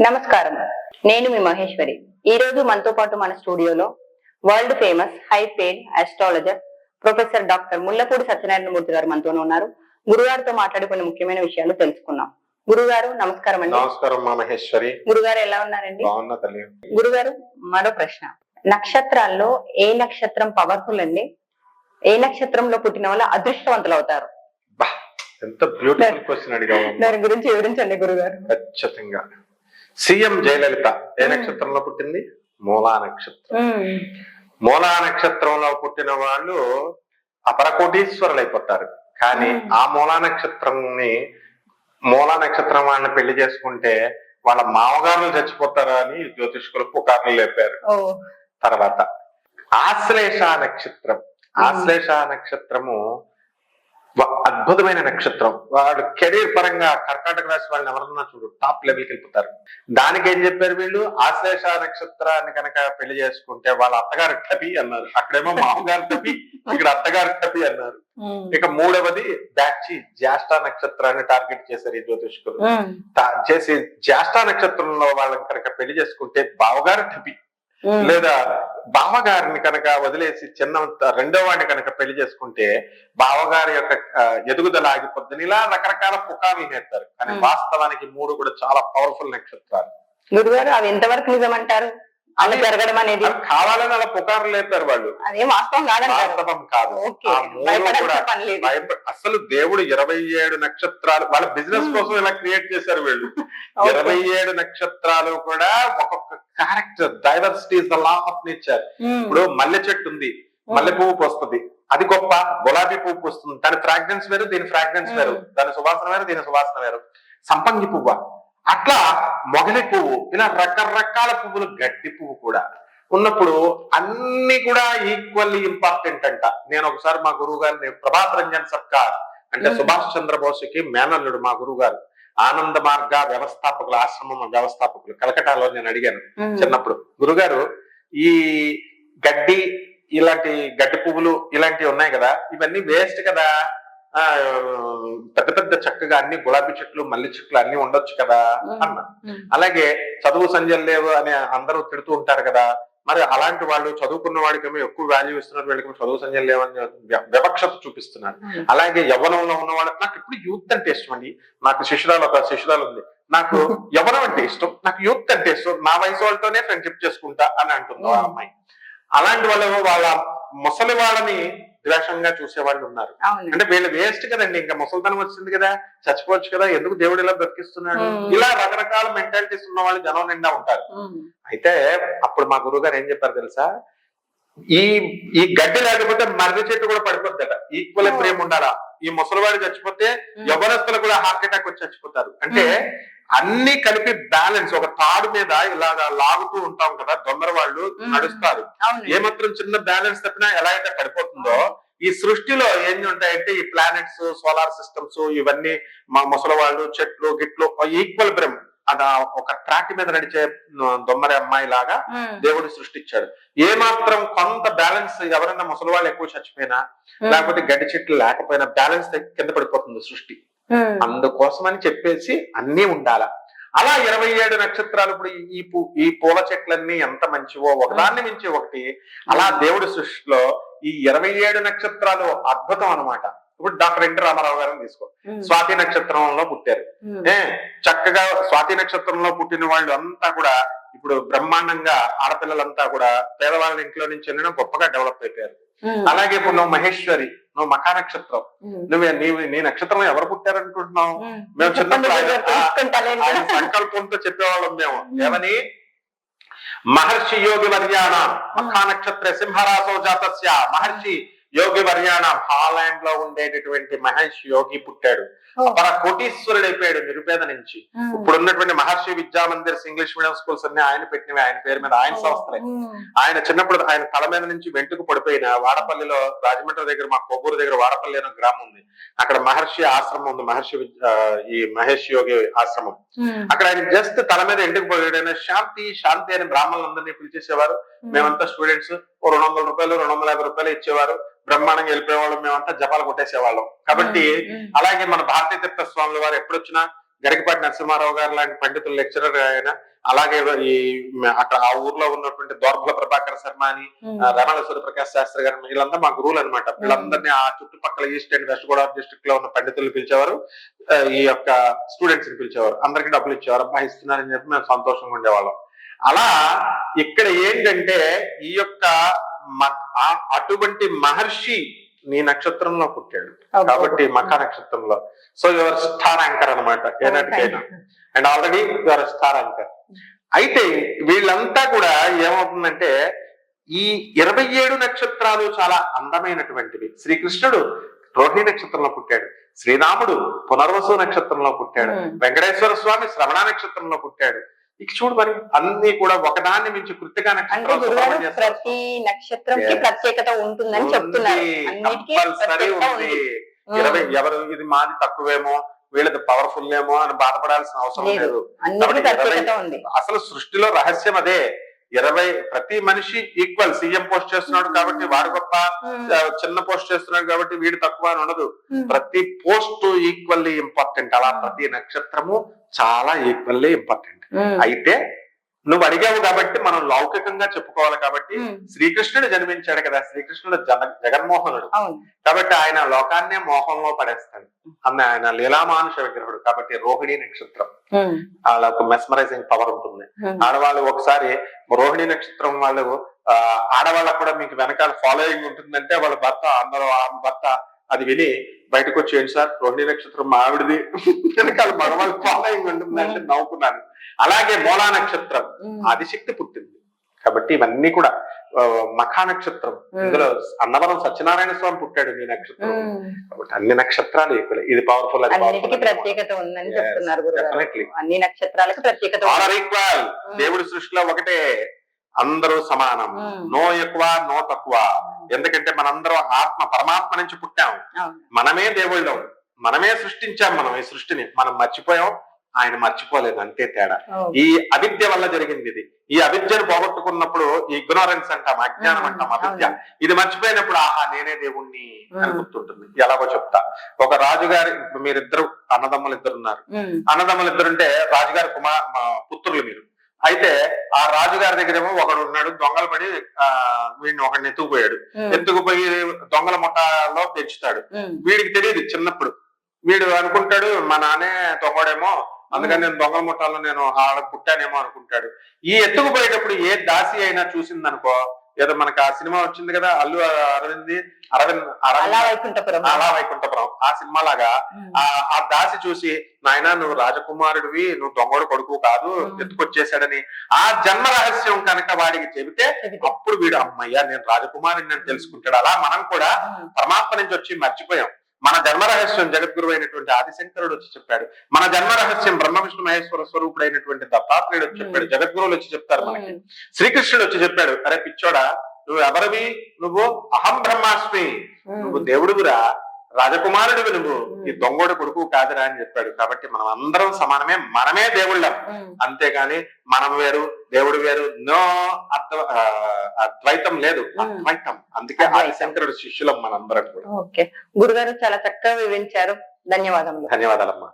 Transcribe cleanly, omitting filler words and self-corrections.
నమస్కారం, నేను మీ మహేశ్వరి. ఈ రోజు మనతో పాటు మన స్టూడియోలో world famous high paid astrologer professor doctor Mullapudi Satyanarayana Murthy గారు మనతోనే ఉన్నారు. గురుగారితో మాట్లాడి కొన్ని ముఖ్యమైన విషయాలు తెలుసుకున్నాం. గురుగారు నమస్కారం అండి. నమస్కారం మా మహేశ్వరి. గురుగారు ఎలా ఉన్నారండి? బాగున్నా తల్లి. గురుగారు, మరో ప్రశ్న. నక్షత్రాల్లో ఏ నక్షత్రం పవర్ఫుల్ అండి? ఏ నక్షత్రంలో పుట్టిన వాళ్ళు అదృష్టవంతులు అవుతారు? ఎంత బ్యూటిఫుల్ క్వశ్చన్ అడిగావు. దాని గురించి వివరించండి గురుగారు. ఖచ్చితంగా. సీఎం జయలలిత ఏ నక్షత్రంలో పుట్టింది? మూలా నక్షత్రం. మూలా నక్షత్రంలో పుట్టిన వాళ్ళు అపరకోటీశ్వరులు అయిపోతారు. కానీ ఆ మూలా నక్షత్రం వాళ్ళని పెళ్లి చేసుకుంటే వాళ్ళ మామగారులు చచ్చిపోతారా అని జ్యోతిష్కులు పుకార్లు లేపారు. తర్వాత ఆశ్లేష నక్షత్రం. ఆశ్లేష నక్షత్రము అద్భుతమైన నక్షత్రం. వాడు కెరీర్ పరంగా కర్కాటక రాశి వాళ్ళని ఎవరన్నా చూడు టాప్ లెవెల్కి వెళ్ళిపోతారు. దానికి ఏం చెప్పారు వీళ్ళు? ఆశ్లేష నక్షత్రాన్ని కనుక పెళ్లి చేసుకుంటే వాళ్ళ అత్తగారు టపి అన్నారు. అక్కడేమో మామగారు టపి, ఇక్కడ అత్తగారు టపి అన్నారు. ఇక మూడవది బ్యాచి జ్యేష్ఠ నక్షత్రాన్ని టార్గెట్ చేశారు ఈ జ్యోతిష్కులు. చేసి జ్యేష్ఠ నక్షత్రంలో వాళ్ళని కనుక పెళ్లి చేసుకుంటే బావగారు టపి, లేదా బావగారిని కనుక వదిలేసి రెండో వాడిని కనుక పెళ్లి చేసుకుంటే బావగారి యొక్క ఎదుగుదల ఆగిపోద్దని ఇలా రకరకాల పుకార్లు నేర్తారు. కానీ వాస్తవానికి మూడు కూడా చాలా పవర్ఫుల్ నక్షత్రాలు. గురుగారు, అవి ఎంతవరకు నిజమంటారు? అలా జరగడం అనేది కావాలని అలా పుకార్లు లేపారు వాళ్ళు. వాస్తవం కాదు. అసలు దేవుడు 27 నక్షత్రాలు వాళ్ళ బిజినెస్ కోసం ఇలా క్రియేట్ చేశారు వీళ్ళు. 27 నక్షత్రాలు కూడా ఒక్కొక్క character, diversity is the law of nature. ఇప్పుడు మల్లె చెట్టు ఉంది, మల్లె పువ్వు పోస్తుంది, అది గొప్ప. గులాబీ పువ్వు వస్తుంది, దాని ఫ్రాగ్రెన్స్ వేరు, దీని ఫ్రాగ్రెన్స్ వేరు, దాని సువాసన వేరు, దీని సువాసన వేరు. సంపంగి పువ్వు అట్లా, మొగలి పువ్వు, ఇలా రకరకాల పువ్వులు. గడ్డి పువ్వు కూడా ఉన్నప్పుడు అన్ని కూడా ఈక్వల్లీ ఇంపార్టెంట్ అంట. నేను ఒకసారి మా గురువు గారిని, ప్రభాత్ రంజన్ సర్కార్ అంటే సుభాష్ చంద్రబోస్కి మేనల్లుడు మా గురువు గారు, ఆనంద మార్గ వ్యవస్థాపకులు, ఆశ్రమం వ్యవస్థాపకులు కలకటాలో నేను అడిగాను చిన్నప్పుడు, గురుగారు ఈ గడ్డి, ఇలాంటి గడ్డి పువ్వులు ఇలాంటివి ఉన్నాయి కదా, ఇవన్నీ వేస్ట్ కదా, పెద్ద పెద్ద చక్కగా అన్ని గులాబీ చెట్లు, మల్లె చెట్లు అన్ని ఉండొచ్చు కదా అన్న. అలాగే చదువు సంజయ్ లేవు అని అందరూ తిడుతూ ఉంటారు కదా, మరి అలాంటి వాళ్ళు చదువుకున్న వాడికేమో ఎక్కువ వాల్యూ ఇస్తున్నారు, వీళ్ళకి చదువు సంజయ్ లేవని వివక్షత చూపిస్తున్నారు. అలాగే యవ్వనంలో ఉన్నవాడు, నాకు ఇప్పుడు యూత్ అంటే ఇష్టం అండి, నాకు ఒక శిష్యురాలు ఉంది, నాకు యవ్వనం అంటే ఇష్టం, నాకు యూత్ అంటే ఇష్టం, నా వయసు వాళ్ళతోనే ఫ్రెండ్షిప్ చేసుకుంటా అని అంటుంది ఆ అమ్మాయి. అలాంటి వాళ్ళ ముసలి వాళ్ళని ద్వేషంగా చూసేవాళ్ళు ఉన్నారు. అంటే వీళ్ళు వేస్ట్ కదండి, ఇంకా ముసలితనం వచ్చింది కదా, చచ్చిపోవచ్చు కదా, ఎందుకు దేవుడు ఇలా బ్రతికిస్తున్నాడు, ఇలా రకరకాల మెంటాలిటీస్ ఉన్న వాళ్ళు జనం నిండా ఉంటారు. అయితే అప్పుడు మా గురువు గారు ఏం చెప్పారు తెలుసా? ఈ గడ్డి లేకపోతే మర్రి చెట్టు కూడా పడిపోద్దట. ఈక్వల్ ప్రేమ ఉండాలా. ఈ ముసలివాడు చచ్చిపోతే యవ్వనస్తులు కూడా హార్ట్ అటాక్ వచ్చి చచ్చిపోతారు. అంటే అన్ని కలిపి బ్యాలెన్స్, ఒక తాడు మీద ఇలాగా లాగుతూ ఉంటాం కదా, దొంగర వాళ్ళు నడుస్తారు. ఏమాత్రం చిన్న బ్యాలెన్స్ తప్పినా ఎలా అయితే పడిపోతుందో, ఈ సృష్టిలో ఏం ఉంటాయంటే ఈ ప్లానెట్స్, సోలార్ సిస్టమ్స్, ఇవన్నీ మా ముసలివాళ్ళు, చెట్లు గిట్లు ఈక్వల్ బ్రెమ్, అది ఒక ట్రాక్ మీద నడిచే దొమ్మరి అమ్మాయి లాగా దేవుడు సృష్టించాడు. ఏమాత్రం కొంత బ్యాలెన్స్, ఎవరైనా ముసలి వాళ్ళు ఎక్కువ చచ్చిపోయినా, లేకపోతే గడ్డి చెట్లు లేకపోయినా బ్యాలెన్స్ కింద పడిపోతుంది సృష్టి. అందుకోసమని చెప్పేసి అన్నీ ఉండాల. అలా 27 నక్షత్రాలు. ఇప్పుడు ఈ పూల చెట్లన్నీ ఎంత మంచివో, ఒకదాన్ని మించి ఒకటి. అలా దేవుడి సృష్టిలో ఈ 27 నక్షత్రాలు అద్భుతం అనమాట. ఇప్పుడు డాక్టర్ ఎన్టీ రామారావు గారిని తీసుకో, స్వాతి నక్షత్రంలో పుట్టారు. చక్కగా స్వాతి నక్షత్రంలో పుట్టిన వాళ్ళు అంతా కూడా ఇప్పుడు బ్రహ్మాండంగా, ఆడపిల్లలంతా కూడా పేదవాళ్ళ ఇంట్లో నుంచి వెళ్ళినా గొప్పగా డెవలప్ అయిపోయారు. అలాగే ఇప్పుడు నువ్వు మహేశ్వరి, నువ్వు మఖా నక్షత్రం, నీ నక్షత్రం ఎవరు పుట్టారనుకుంటున్నావు? మేము చిన్నప్పుడు ఆయన సంకల్పంతో చెప్పేవాళ్ళం మేము. ఏమని? మహర్షి యోగి వర్యాణ మఖా నక్షత్ర సింహరాసో జాతస్య మహర్షి యోగి వర్యాణ. హాలాండ్ లో ఉండేటటువంటి మహర్షి యోగి పుట్టాడు, అపర కోటీశ్వరుడు అయిపోయాడు నిరుపేద నుంచి. ఇప్పుడు ఉన్నటువంటి మహర్షి విద్యా మందిర్స్, ఇంగ్లీష్ మీడియం స్కూల్స్ అన్ని ఆయన పెట్టినవి, ఆయన పేరు మీద, ఆయన సంస్థలే. ఆయన చిన్నప్పుడు ఆయన తల మీద నుంచి వెంటుకు పడిపోయిన వాడపల్లిలో, రాజమండ్రి దగ్గర, మా కొవ్వూరు దగ్గర వాడపల్లి అనే గ్రామం ఉంది, అక్కడ మహర్షి ఆశ్రమం ఉంది, ఈ మహేష్ యోగి ఆశ్రమం. అక్కడ ఆయన జస్ట్ తల మీద ఎండుకు పోయాడు. శాంతి శాంతి అని బ్రాహ్మణులందరినీ పిలిచేసేవారు. మేమంతా స్టూడెంట్స్, 200 రూపాయలు 250 రూపాయలు ఇచ్చేవారు, బ్రహ్మాండంగా వెళ్ళిపోయేవాళ్ళం, మేమంతా జపాలు కొట్టేసేవాళ్ళం. కాబట్టి అలాగే మన భారతీయ తీర్థ స్వాముల వారు ఎప్పుడొచ్చినా గరికపాటి నరసింహారావు గారు లాంటి పండితులు లెక్చరర్ ఆయన, అలాగే ఈ అక్కడ ఆ ఊర్లో ఉన్నటువంటి దోర్బల ప్రభాకర్ శర్మ అని, రమణ సూర్యప్రకాశ్ శాస్త్రి గారు, వీళ్ళంతా మా గురువులు అనమాట. వీళ్ళందరినీ ఆ చుట్టుపక్కల east and west Godavari district లో ఉన్న పండితులు పిలిచేవారు, ఈ యొక్క స్టూడెంట్స్ ని పిలిచేవారు, అందరికి డబ్బులు ఇచ్చేవారు. అబ్బా ఇస్తున్నారని చెప్పి మేము సంతోషంగా ఉండేవాళ్ళం. అలా ఇక్కడ ఏంటంటే ఈ యొక్క అటువంటి మహర్షి నీ నక్షత్రంలో పుట్టాడు కాబట్టి మఖా నక్షత్రంలో. సో యువర్ స్టార్ యాంకర్ అనమాట ఏనాటికైనా, and already your star anchor. అయితే వీళ్ళంతా కూడా ఏమవుతుందంటే ఈ 27 నక్షత్రాలు చాలా అందమైనటువంటివి. శ్రీకృష్ణుడు రోహిణి నక్షత్రంలో పుట్టాడు, శ్రీరాముడు పునర్వసు నక్షత్రంలో పుట్టాడు, వెంకటేశ్వర స్వామి శ్రవణ నక్షత్రంలో పుట్టాడు. ఇక చూడు మరి అన్ని కూడా ఒకదాన్ని మించి కృతికా నక్షత్రం. ప్రతి నక్షత్రంకి ప్రత్యేకత ఉంటుందని చెప్తున్నారు. కంపల్సరీ ఉంది. 20 ఎవరు ఇది మాది తక్కువేమో వీళ్ళది పవర్ఫుల్ ఏమో అని బాధపడాల్సిన అవసరం లేదు. అసలు సృష్టిలో రహస్యం అదే. 20 ప్రతి మనిషి ఈక్వల్. సీఎం పోస్ట్ చేస్తున్నాడు కాబట్టి వాడు గొప్ప, చిన్న పోస్ట్ చేస్తున్నాడు కాబట్టి వీడు తక్కువ అని ఉండదు. ప్రతి పోస్ట్ ఈక్వల్లీ ఇంపార్టెంట్. అలా ప్రతి నక్షత్రము చాలా ఈక్వల్లీ ఇంపార్టెంట్. అయితే నువ్వు అడిగావు కాబట్టి మనం లౌకికంగా చెప్పుకోవాలి కాబట్టి శ్రీకృష్ణుడు జన్మించాడు కదా, శ్రీకృష్ణుడు జగన్మోహనుడు కాబట్టి ఆయన లోకాన్నే మోహంలో పడేస్తాడు. ఆయన లీలామానుష విగ్రహుడు కాబట్టి రోహిణి నక్షత్రం అలా ఒక మెస్మరైజింగ్ పవర్ ఉంటుంది. ఆడవాళ్ళు ఒకసారి రోహిణి నక్షత్రం వాళ్ళు ఆడవాళ్ళకు కూడా మీకు వెనకాల ఫాలోయింగ్ ఉంటుందంటే వాళ్ళ భర్త, అందరూ ఆమె భర్త అది విని బయటకు వచ్చేయండి సార్ రోహిణి నక్షత్రం మా ఆవిడది వెనకాల మగవాళ్ళ ఫాలోయింగ్ ఉంటుంది అంటే నవ్వుకున్నాను. అలాగే మూలా నక్షత్రం ఆదిశక్తి పుట్టింది కాబట్టి ఇవన్నీ కూడా మఖా నక్షత్రం. ఇందులో అన్నవరం సత్యనారాయణ స్వామి పుట్టాడు నీ నక్షత్రం కాబట్టి అన్ని నక్షత్రాలు ఈక్వల్. ఇది పవర్ఫుల్, ప్రత్యేకత ఉందని చెప్తున్నారు. అన్ని నక్షత్రాలకు ప్రత్యేకత. దేవుడి సృష్టిలో ఒకటే, అందరూ సమానం, నో ఎక్కువ నో తక్కువ. ఎందుకంటే మనందరం ఆత్మ పరమాత్మ నుంచి పుట్టాం, మనమే దేవుళ్ళం, మనమే సృష్టించాం. మనం ఈ సృష్టిని మనం మర్చిపోయాం, ఆయన మర్చిపోలేదు, అంతే తేడా. ఈ అవిద్య వల్ల జరిగింది ఇది. ఈ అవిద్యను పోగొట్టుకున్నప్పుడు ఈ ఇగ్నోరెన్స్ అంటాం, అజ్ఞానం అంటాం, అవిద్య. ఇది మర్చిపోయినప్పుడు ఆహా నేనే దేవుణ్ణి అని గుర్తుంటుంది. ఎలాగో చెప్తా. ఒక రాజుగారి, మీరిద్దరు అన్నదమ్ములు ఇద్దరు ఉన్నారు. అన్నదమ్ములు ఇద్దరుంటే రాజుగారి పుత్రులు మీరు. అయితే ఆ రాజుగారి దగ్గరేమో ఒకడు ఉన్నాడు, దొంగలు పడి వీడిని ఒకడిని ఎత్తుకుపోయాడు. ఎత్తుకుపోయి దొంగల ముఠాలో పెంచుతాడు. వీడికి తెలియదు చిన్నప్పుడు. వీడు అనుకుంటాడు మా నాన్నే దొంగడేమో, అందుకని నేను దొంగల ముఠాల్లో నేను పుట్టానేమో అనుకుంటాడు. ఈ ఎత్తుకుపోయేటప్పుడు ఏ దాసి అయినా చూసిందనుకో, ఏదో మనకి ఆ సినిమా వచ్చింది కదా అల్లు అరవింద్ అలా వైకుంఠపురం, ఆ సినిమా లాగా ఆ దాసి చూసి నాయనా నువ్వు రాజకుమారుడివి, నువ్వు దొంగడు కొడుకు కాదు, ఎత్తుకొచ్చేసాడని ఆ జన్మ రహస్యం కనుక వాడికి చెబితే అప్పుడు వీడు అమ్మయ్యా నేను రాజకుమారుడిని అని తెలుసుకుంటాడు. అలా మనం కూడా పరమాత్మ నుంచి వచ్చి మర్చిపోయాం. మన జన్మ రహస్యం జగద్గురు అయినటువంటి ఆదిశంకరుడు వచ్చి చెప్పాడు. మన జన్మ రహస్యం బ్రహ్మ విష్ణు మహేశ్వర స్వరూపుడైనటువంటి దత్తాత్రేయుడు వచ్చి చెప్పాడు. జగద్గురువులు వచ్చి చెప్తారు మనకి. శ్రీకృష్ణుడు వచ్చి చెప్పాడు, అరే పిచ్చోడా నువ్వు ఎవరివి, నువ్వు అహం బ్రహ్మాస్మి, నువ్వు దేవుడుగురా, రాజకుమారుడివి, నువ్వు ఈ దొంగోడు కొడుకు కాదురా అని చెప్పాడు. కాబట్టి మనం అందరం సమానమే, మనమే దేవుళ్ళం, అంతేగాని మనం వేరు దేవుడు వేరు, నో అద్వైతం లేదు, అద్వైతం. అందుకే ఆదిశంకరుడు శిష్యులం మనందరం కూడా. గురుగారు చాలా చక్కగా వివరించారు. ధన్యవాదాలు. ధన్యవాదాలమ్మా.